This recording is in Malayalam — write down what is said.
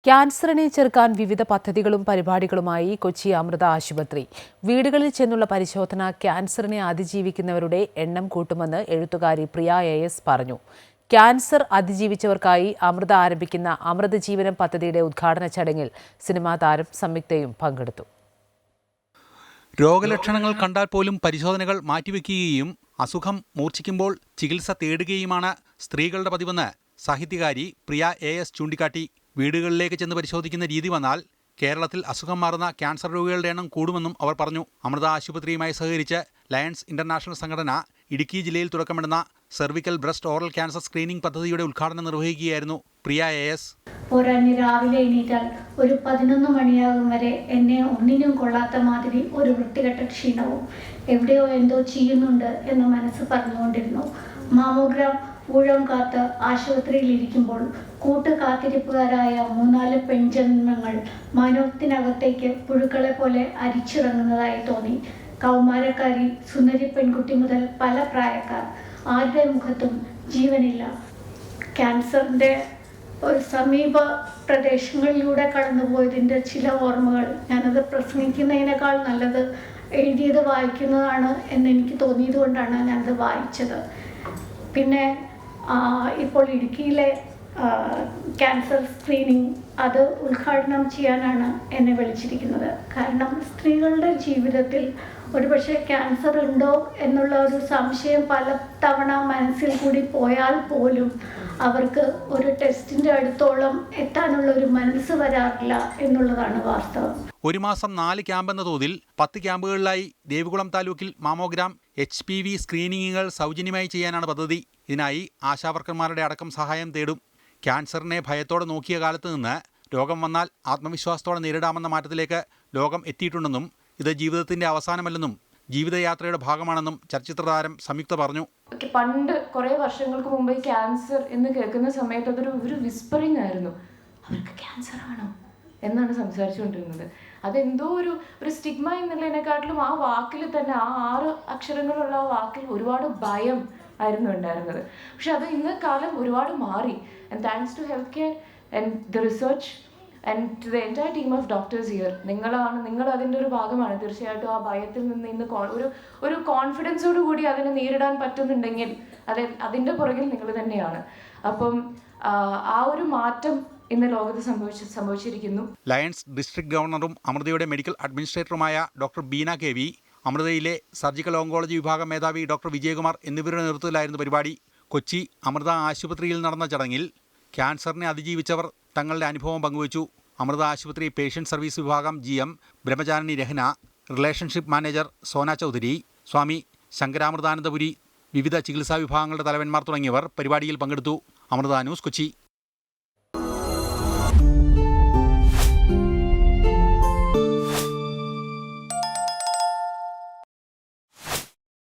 ക്യാൻസറിനെ ചെറുക്കാൻ വിവിധ പദ്ധതികളും പരിപാടികളുമായി കൊച്ചി അമൃത ആശുപത്രി. വീടുകളിൽ ചെന്നുള്ള പരിശോധന ക്യാൻസറിനെ അതിജീവിക്കുന്നവരുടെ എണ്ണം കൂട്ടുമെന്ന് എഴുത്തുകാരി പ്രിയ AS പറഞ്ഞു. ക്യാൻസർ അതിജീവിച്ചവർക്കായി അമൃത ആരംഭിക്കുന്ന അമൃത ജീവനം പദ്ധതിയുടെ ഉദ്ഘാടന ചടങ്ങിൽ സിനിമാ താരം സംയുക്തയും പങ്കെടുത്തു. രോഗലക്ഷണങ്ങൾ കണ്ടാൽ പോലും പരിശോധനകൾ മാറ്റിവെക്കുകയും അസുഖം മൂർച്ഛിക്കുമ്പോൾ ചികിത്സ തേടുകയുമാണ് സ്ത്രീകളുടെ പതിവെന്ന് സാഹിത്യകാരി പ്രിയ AS ചൂണ്ടിക്കാട്ടി. വീടുകളിലേക്ക് ചെന്ന് പരിശോധിക്കുന്ന രീതി വന്നാൽ കേരളത്തിൽ അസുഖം മാറുന്ന ക്യാൻസർ രോഗികളുടെ എണ്ണം കൂടുമെന്നും അവർ പറഞ്ഞു. അമൃത ആശുപത്രിയുമായി സഹകരിച്ച് ലയൺസ് ഇന്റർനാഷണൽ സംഘടന ഇടുക്കി ജില്ലയിൽ തുടക്കമിടുന്ന cervical breast oral cancer screening പദ്ധതിയുടെ ഉദ്ഘാടനം നിർവഹിക്കുകയായിരുന്നു പ്രിയ AS. പോരാഞ്ഞ് രാവിലെ എണീറ്റാൽ ഒരു 11 മണിയാകും വരെ എന്നെ ഒന്നിനും കൊള്ളാത്ത മാതിരി ഒരു വൃത്തികെട്ട ക്ഷീണവും എവിടെയോ എന്തോ ചെയ്യുന്നുണ്ട് എന്ന് മനസ്സ് പറഞ്ഞുകൊണ്ടിരുന്നു. മാമോഗ്രാം ഊഴം കാത്ത് ആശുപത്രിയിൽ ഇരിക്കുമ്പോൾ കാത്തിരിപ്പുകാരായ 3-4 പെൺജന്മങ്ങൾ മനോത്തിനകത്തേക്ക് പുഴുക്കളെ പോലെ അരിച്ചിറങ്ങുന്നതായി തോന്നി. കൗമാരക്കാരി സുന്ദരി പെൺകുട്ടി മുതൽ പല പ്രായക്കാർ, ആരുടെ മുഖത്തും ജീവനില്ല. ക്യാൻസറിൻ്റെ ഒരു സമീപ പ്രദേശങ്ങളിലൂടെ കടന്നുപോയതിൻ്റെ ചില ഓർമ്മകൾ. ഞാനത് പ്രസംഗിക്കുന്നതിനേക്കാൾ നല്ലത് എഴുതിയത് വായിക്കുന്നതാണ് എന്നെനിക്ക് തോന്നിയത് കൊണ്ടാണ് ഞാനത് വായിച്ചത്. പിന്നെ ഇപ്പോൾ ഇടുക്കിയിലെ ക്യാൻസർ സ്ക്രീനിങ് അത് ഉദ്ഘാടനം ചെയ്യാനാണ് എന്നെ വിളിച്ചിരിക്കുന്നത്. കാരണം സ്ത്രീകളുടെ ജീവിതത്തിൽ ഒരുപക്ഷെ ക്യാൻസർ ഉണ്ടോ എന്നുള്ള ഒരു സംശയം പല തവണ മനസ്സിൽ കൂടി പോയാൽ പോലും അവർക്ക് ഒരു ടെസ്റ്റിൻ്റെ അടുത്തോളം എത്താനുള്ള ഒരു മനസ്സ് വരാറില്ല എന്നുള്ളതാണ് വാസ്തവം. ഒരു മാസം 4 ക്യാമ്പ് എന്ന തോതിൽ 10 ക്യാമ്പുകളിലായി ദേവികുളം താലൂക്കിൽ മാമോഗ്രാം HPV സ്ക്രീനിങ്ങുകൾ സൗജന്യമായി ചെയ്യാനാണ് പദ്ധതി. ഇതിനായി ആശാവർക്കർമാരുടെ അടക്കം സഹായം തേടും. ക്യാൻസറിനെ ഭയത്തോടെ നോക്കിയ കാലത്ത് നിന്ന് രോഗം വന്നാൽ ആത്മവിശ്വാസത്തോടെ നേരിടാമെന്ന മാറ്റത്തിലേക്ക് ലോകം എത്തിയിട്ടുണ്ടെന്നും ഇത് ജീവിതത്തിന്റെ അവസാനമല്ലെന്നും ജീവിതയാത്രയുടെ ഭാഗമാണെന്നും ചലച്ചിത്ര താരം സംയുക്ത പറഞ്ഞു. പണ്ട് കുറേ വർഷങ്ങൾക്ക് മുമ്പ് ക്യാൻസർ എന്ന് കേൾക്കുന്ന സമയത്ത് അതൊരു വിസ്പറിംഗ് ആയിരുന്നു. അവർക്ക് ക്യാൻസർ ആണോ എന്നാണ് സംസാരിച്ചുകൊണ്ടിരുന്നത്. അതെന്തോ ഒരു സ്റ്റിഗ്മ എന്നുള്ളതിനെക്കാട്ടിലും ആ വാക്കിൽ തന്നെ, ആ 6 അക്ഷരങ്ങളുള്ള ആ വാക്കിൽ ഒരുപാട് ഭയം ആയിരുന്നു ഉണ്ടായിരുന്നത്. പക്ഷെ അത് ഇന്ന് കാലം ഒരുപാട് മാറി. And thanks to health care and the research and to the entire team of doctors here. നിങ്ങൾ അതിൻ്റെ ഒരു ഭാഗമാണ്. തീർച്ചയായിട്ടും ആ ഭയത്തിൽ നിന്ന് ഇന്ന് ഒരു കോൺഫിഡൻസോട് കൂടി അതിനെ നേരിടാൻ പറ്റുന്നുണ്ടെങ്കിൽ അതിൻ്റെ പുറകിൽ നിങ്ങൾ തന്നെയാണ്. അപ്പം ആ ഒരു മാറ്റം ഇന്ന് ലോകത്ത് സംഭവിച്ചിരിക്കുന്നു. ലയൺസ് ഡിസ്ട്രിക്ട് ഗവർണറും അമൃതയുടെ മെഡിക്കൽ അഡ്മിനിസ്ട്രേറ്ററുമായ ഡോക്ടർ ബീന KV, അമൃതയിലെ സർജിക്കൽ ഓങ്കോളജി വിഭാഗം മേധാവി ഡോക്ടർ വിജയകുമാർ എന്നിവരുടെ നേതൃത്വത്തിലായിരുന്നു പരിപാടി. കൊച്ചി അമൃത ആശുപത്രിയിൽ നടന്ന ചടങ്ങിൽ ക്യാൻസറിനെ അതിജീവിച്ചവർ തങ്ങളുടെ അനുഭവം പങ്കുവച്ചു. അമൃത ആശുപത്രി പേഷ്യൻ്റ് സർവീസ് വിഭാഗം GM Brahmacharini Rahna, relationship manager Sona Chaudhary, Swami Shankaramritanandapuri, വിവിധ ചികിത്സാ വിഭാഗങ്ങളുടെ തലവന്മാർ തുടങ്ങിയവർ പരിപാടിയിൽ പങ്കെടുത്തു. അമൃത ന്യൂസ്, കൊച്ചി.